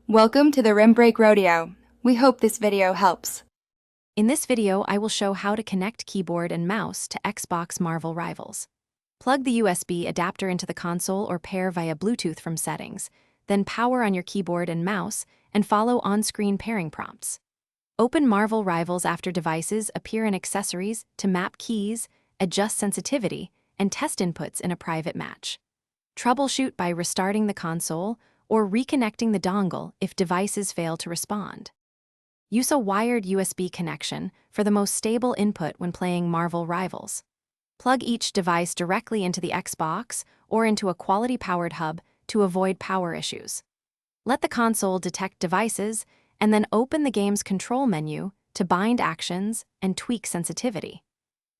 Welcome to the Rim Break Rodeo. We hope this video helps. In this video, I will show how to connect keyboard and mouse to Xbox Marvel Rivals. Plug the USB adapter into the console or pair via Bluetooth from settings, then power on your keyboard and mouse and follow on-screen pairing prompts. Open Marvel Rivals after devices appear in accessories to map keys, adjust sensitivity, and test inputs in a private match. Troubleshoot by restarting the console or reconnecting the dongle if devices fail to respond. Use a wired USB connection for the most stable input when playing Marvel Rivals. Plug each device directly into the Xbox or into a quality-powered hub to avoid power issues. Let the console detect devices and then open the game's control menu to bind actions and tweak sensitivity.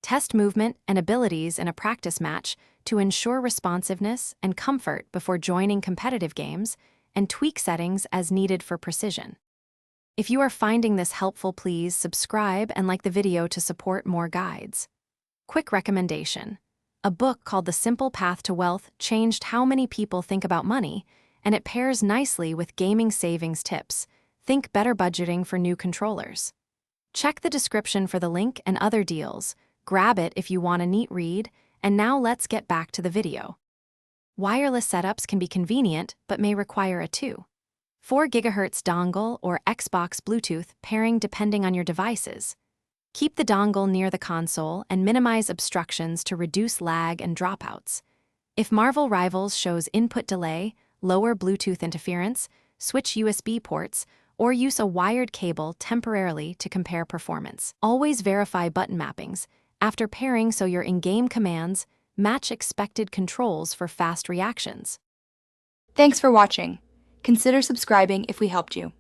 Test movement and abilities in a practice match to ensure responsiveness and comfort before joining competitive games, and tweak settings as needed for precision. If you are finding this helpful, please subscribe and like the video to support more guides. Quick recommendation. A book called The Simple Path to Wealth changed how many people think about money, and it pairs nicely with gaming savings tips. Think better budgeting for new controllers. Check the description for the link and other deals. Grab it if you want a neat read, and now let's get back to the video. Wireless setups can be convenient but may require a 2.4 GHz dongle or Xbox Bluetooth pairing depending on your devices. Keep the dongle near the console and minimize obstructions to reduce lag and dropouts. If Marvel Rivals shows input delay, lower Bluetooth interference, switch USB ports, or use a wired cable temporarily to compare performance. Always verify button mappings after pairing so your in-game commands match expected controls for fast reactions. Thanks for watching. Consider subscribing if we helped you.